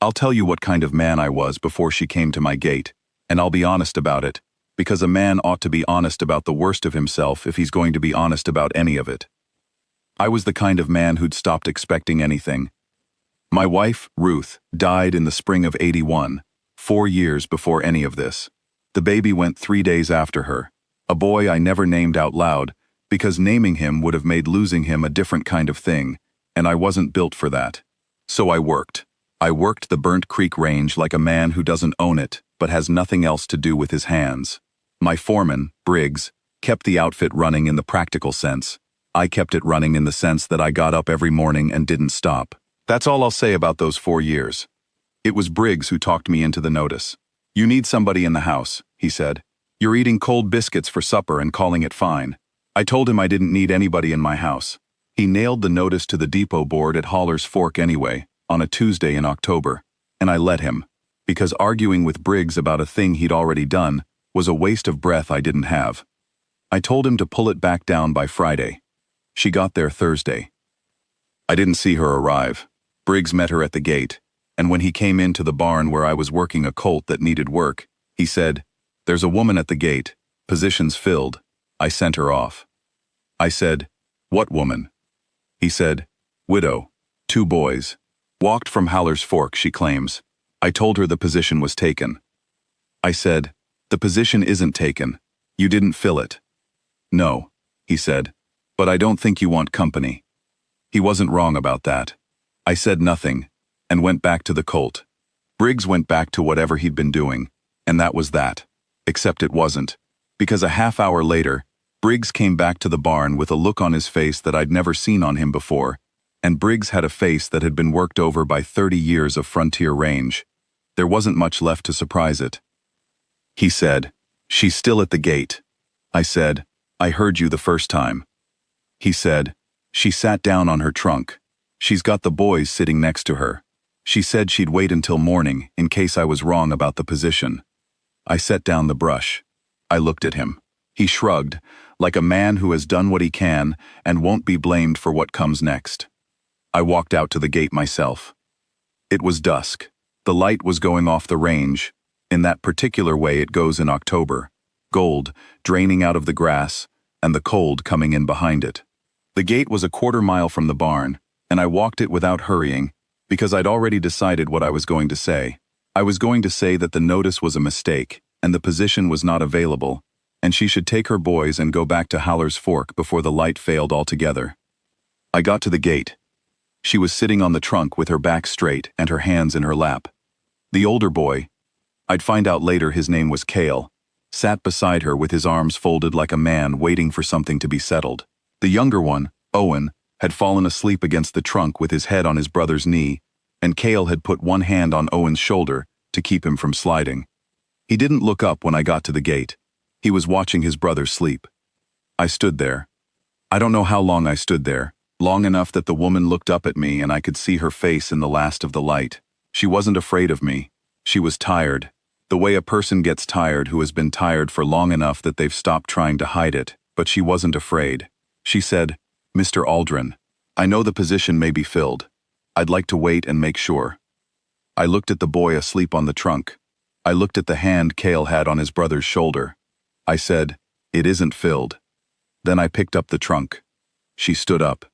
I'll tell you what kind of man I was before she came to my gate, and I'll be honest about it, because a man ought to be honest about the worst of himself if he's going to be honest about any of it. I was the kind of man who'd stopped expecting anything. My wife, Ruth, died in the spring of '81, 4 years before any of this. The baby went 3 days after her, a boy I never named out loud, because naming him would have made losing him a different kind of thing, and I wasn't built for that. So I worked. I worked the Burnt Creek Range like a man who doesn't own it, but has nothing else to do with his hands. My foreman, Briggs, kept the outfit running in the practical sense. I kept it running in the sense that I got up every morning and didn't stop. That's all I'll say about those 4 years. It was Briggs who talked me into the notice. "You need somebody in the house," he said. "You're eating cold biscuits for supper and calling it fine." I told him I didn't need anybody in my house. He nailed the notice to the depot board at Haller's Fork anyway, on a Tuesday in October, and I let him, because arguing with Briggs about a thing he'd already done was a waste of breath I didn't have. I told him to pull it back down by Friday. She got there Thursday. I didn't see her arrive. Briggs met her at the gate, and when he came into the barn where I was working a colt that needed work, he said, "There's a woman at the gate, positions filled. I sent her off." I said, "What woman?" He said, "Widow, 2 boys. Walked from Haller's Fork, she claims. I told her the position was taken." I said, "The position isn't taken. You didn't fill it." "No," he said, "but I don't think you want company." He wasn't wrong about that. I said nothing, and went back to the colt. Briggs went back to whatever he'd been doing, and that was that. Except it wasn't, because a half hour later, Briggs came back to the barn with a look on his face that I'd never seen on him before, and Briggs had a face that had been worked over by 30 years of frontier range. There wasn't much left to surprise it. He said, "She's still at the gate." I said, "I heard you the first time." He said, "She sat down on her trunk. She's got the boys sitting next to her. She said she'd wait until morning in case I was wrong about the position." I set down the brush. I looked at him. He shrugged, like a man who has done what he can and won't be blamed for what comes next. I walked out to the gate myself. It was dusk. The light was going off the range, in that particular way it goes in October, gold draining out of the grass and the cold coming in behind it. The gate was a 1/4 mile from the barn, and I walked it without hurrying, because I'd already decided what I was going to say. I was going to say that the notice was a mistake, and the position was not available, and she should take her boys and go back to Haller's Fork before the light failed altogether. I got to the gate. She was sitting on the trunk with her back straight and her hands in her lap. The older boy, I'd find out later his name was Cale, sat beside her with his arms folded like a man waiting for something to be settled. The younger one, Owen, had fallen asleep against the trunk with his head on his brother's knee, and Cale had put one hand on Owen's shoulder to keep him from sliding. He didn't look up when I got to the gate. He was watching his brother sleep. I stood there. I don't know how long I stood there, long enough that the woman looked up at me and I could see her face in the last of the light. She wasn't afraid of me. She was tired, the way a person gets tired who has been tired for long enough that they've stopped trying to hide it, but she wasn't afraid. She said, "Mr. Aldrin, I know the position may be filled. I'd like to wait and make sure." I looked at the boy asleep on the trunk. I looked at the hand Cale had on his brother's shoulder. I said, "It isn't filled." Then I picked up the trunk. She stood up.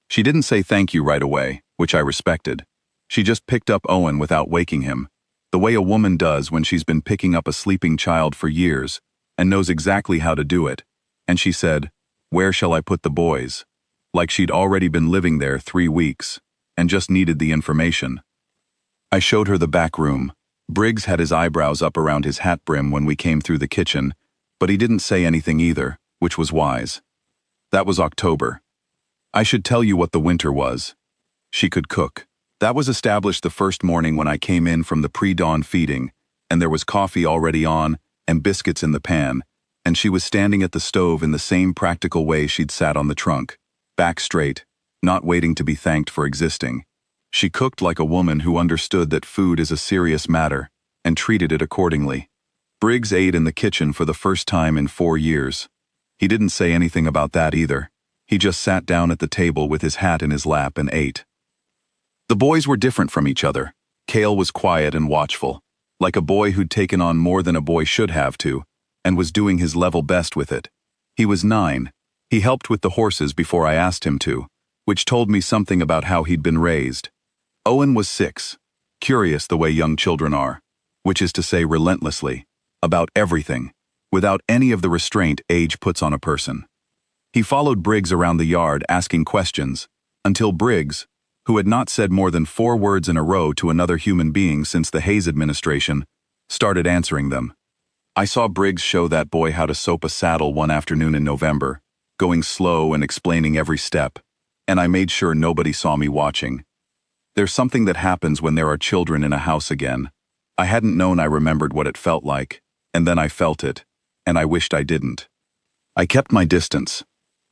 She didn't say thank you right away, which I respected. She just picked up Owen without waking him, the way a woman does when she's been picking up a sleeping child for years and knows exactly how to do it. And she said, "Where shall I put the boys?" Like she'd already been living there 3 weeks and just needed the information. I showed her the back room. Briggs had his eyebrows up around his hat brim when we came through the kitchen, but he didn't say anything either, which was wise. That was October. I should tell you what the winter was. She could cook. That was established the first morning when I came in from the pre-dawn feeding, and there was coffee already on and biscuits in the pan, and she was standing at the stove in the same practical way she'd sat on the trunk, back straight, not waiting to be thanked for existing. She cooked like a woman who understood that food is a serious matter and treated it accordingly. Briggs ate in the kitchen for the first time in 4 years. He didn't say anything about that either. He just sat down at the table with his hat in his lap and ate. The boys were different from each other. Cale was quiet and watchful, like a boy who'd taken on more than a boy should have to, and was doing his level best with it. He was 9. He helped with the horses before I asked him to, which told me something about how he'd been raised. Owen was 6, curious the way young children are, which is to say relentlessly, about everything, without any of the restraint age puts on a person. He followed Briggs around the yard asking questions, until Briggs, who had not said more than 4 words in a row to another human being since the Hayes administration, started answering them. I saw Briggs show that boy how to soap a saddle one afternoon in November, going slow and explaining every step, and I made sure nobody saw me watching. There's something that happens when there are children in a house again. I hadn't known I remembered what it felt like, and then I felt it, and I wished I didn't. I kept my distance.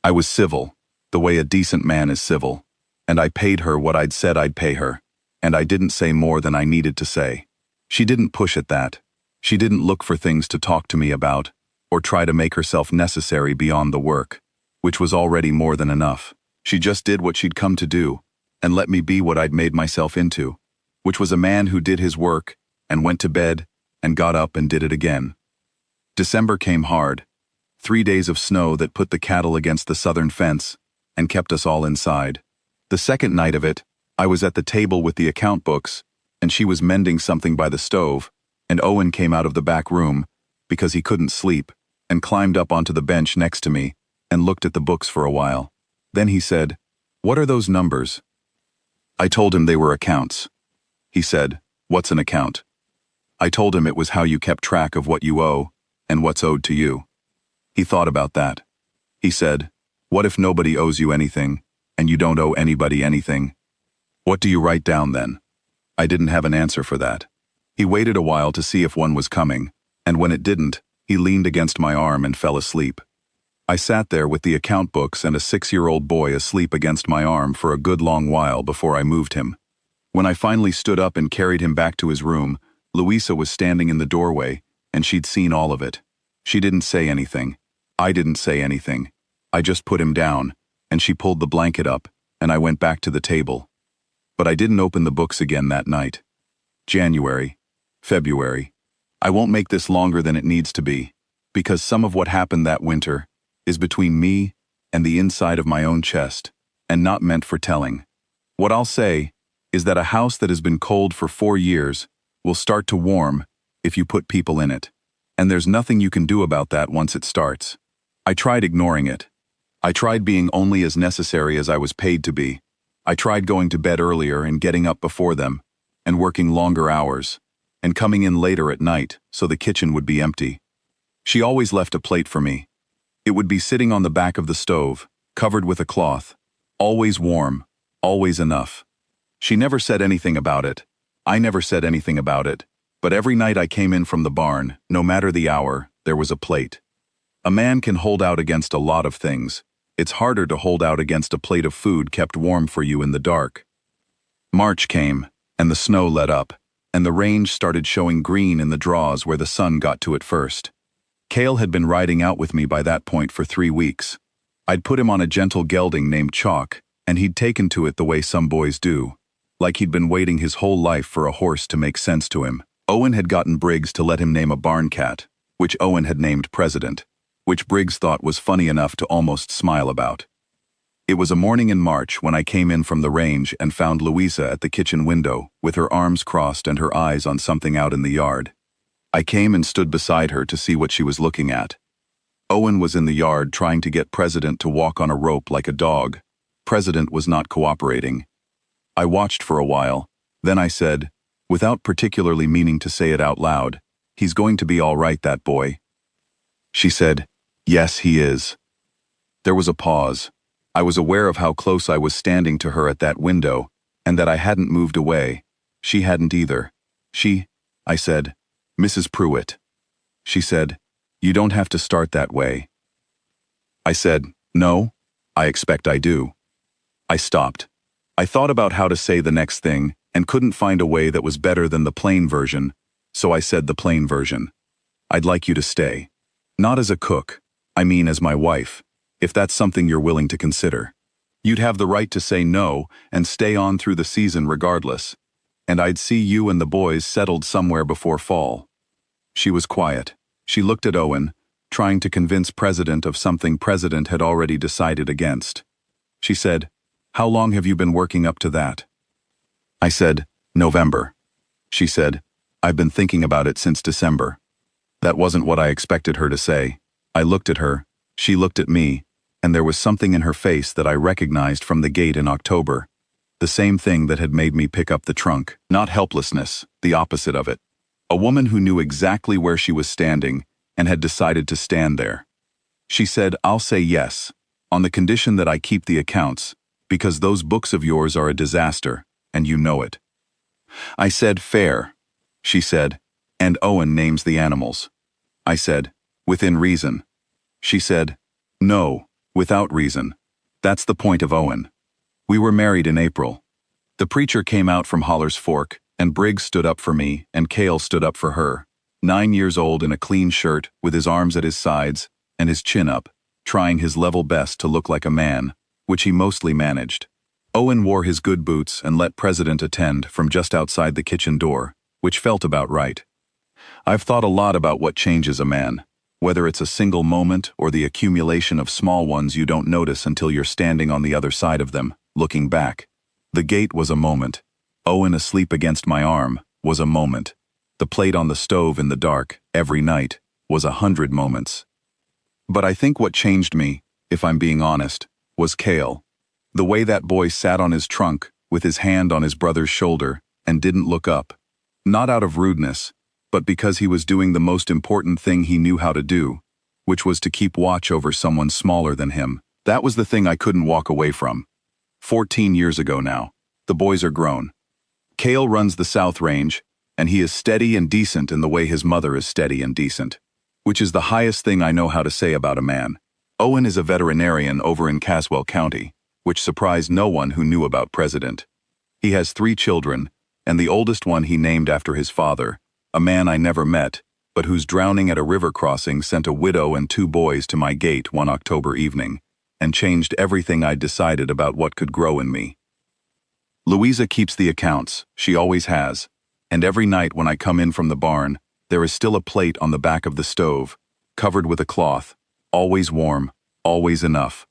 I was civil, the way a decent man is civil, and I paid her what I'd said I'd pay her, and I didn't say more than I needed to say. She didn't push at that. She didn't look for things to talk to me about, or try to make herself necessary beyond the work, which was already more than enough. She just did what she'd come to do, and let me be what I'd made myself into, which was a man who did his work, and went to bed, and got up and did it again. December came hard. 3 days of snow that put the cattle against the southern fence, and kept us all inside. The second night of it, I was at the table with the account books, and she was mending something by the stove, and Owen came out of the back room, because he couldn't sleep, and climbed up onto the bench next to me, and looked at the books for a while. Then he said, "What are those numbers?" I told him they were accounts. He said, "What's an account?" I told him it was how you kept track of what you owe, and what's owed to you. He thought about that. He said, "What if nobody owes you anything, and you don't owe anybody anything? What do you write down then?" I didn't have an answer for that. He waited a while to see if one was coming, and when it didn't, he leaned against my arm and fell asleep. I sat there with the account books and a 6-year-old boy asleep against my arm for a good long while before I moved him. When I finally stood up and carried him back to his room, Louisa was standing in the doorway, and she'd seen all of it. She didn't say anything. I didn't say anything. I just put him down, and she pulled the blanket up, and I went back to the table. But I didn't open the books again that night. January, February. I won't make this longer than it needs to be, because some of what happened that winter is between me and the inside of my own chest, and not meant for telling. What I'll say is that a house that has been cold for 4 years will start to warm if you put people in it, and there's nothing you can do about that once it starts. I tried ignoring it. I tried being only as necessary as I was paid to be. I tried going to bed earlier and getting up before them, and working longer hours, and coming in later at night so the kitchen would be empty. She always left a plate for me. It would be sitting on the back of the stove, covered with a cloth, always warm, always enough. She never said anything about it. I never said anything about it, but every night I came in from the barn, no matter the hour, there was a plate. A man can hold out against a lot of things. It's harder to hold out against a plate of food kept warm for you in the dark. March came, and the snow let up, and the range started showing green in the draws where the sun got to it first. Cale had been riding out with me by that point for 3 weeks. I'd put him on a gentle gelding named Chalk, and he'd taken to it the way some boys do, like he'd been waiting his whole life for a horse to make sense to him. Owen had gotten Briggs to let him name a barn cat, which Owen had named President, which Briggs thought was funny enough to almost smile about. It was a morning in March when I came in from the range and found Louisa at the kitchen window, with her arms crossed and her eyes on something out in the yard. I came and stood beside her to see what she was looking at. Owen was in the yard trying to get President to walk on a rope like a dog. President was not cooperating. I watched for a while, then I said, without particularly meaning to say it out loud, "He's going to be all right, that boy." She said, "Yes, he is." There was a pause. I was aware of how close I was standing to her at that window, and that I hadn't moved away. She hadn't either. I said, "Mrs. Pruitt." She said, "You don't have to start that way." I said, "No, I expect I do." I stopped. I thought about how to say the next thing, and couldn't find a way that was better than the plain version, so I said the plain version. "I'd like you to stay. Not as a cook, I mean as my wife, if that's something you're willing to consider. You'd have the right to say no and stay on through the season regardless. and I'd see you and the boys settled somewhere before fall." She was quiet. She looked at Owen, trying to convince President of something President had already decided against. She said, "How long have you been working up to that?" I said, "November." She said, "I've been thinking about it since December." That wasn't what I expected her to say. I looked at her, she looked at me, and there was something in her face that I recognized from the gate in October. The same thing that had made me pick up the trunk. Not helplessness, the opposite of it. A woman who knew exactly where she was standing and had decided to stand there. She said, "I'll say yes, on the condition that I keep the accounts, because those books of yours are a disaster, and you know it." I said, "Fair." She said, "And Owen names the animals." I said, "Within reason." She said, "No, without reason. That's the point of Owen." We were married in April. The preacher came out from Holler's Fork, and Briggs stood up for me, and Cale stood up for her. 9 years old in a clean shirt, with his arms at his sides, and his chin up, trying his level best to look like a man, which he mostly managed. Owen wore his good boots and let President attend from just outside the kitchen door, which felt about right. I've thought a lot about what changes a man, whether it's a single moment or the accumulation of small ones you don't notice until you're standing on the other side of them, looking back. The gate was a moment. Owen asleep against my arm was a moment. The plate on the stove in the dark, every night, was 100 moments. But I think what changed me, if I'm being honest, was Cale. The way that boy sat on his trunk, with his hand on his brother's shoulder, and didn't look up. Not out of rudeness, but because he was doing the most important thing he knew how to do, which was to keep watch over someone smaller than him. That was the thing I couldn't walk away from. 14 years ago now. The boys are grown. Cale runs the South Range, and he is steady and decent in the way his mother is steady and decent, which is the highest thing I know how to say about a man. Owen is a veterinarian over in Caswell County, which surprised no one who knew about President. He has 3 children, and the oldest one he named after his father, a man I never met, but whose drowning at a river crossing sent a widow and 2 boys to my gate one October evening, and changed everything I'd decided about what could grow in me. Louisa keeps the accounts, she always has, and every night when I come in from the barn, there is still a plate on the back of the stove, covered with a cloth, always warm, always enough.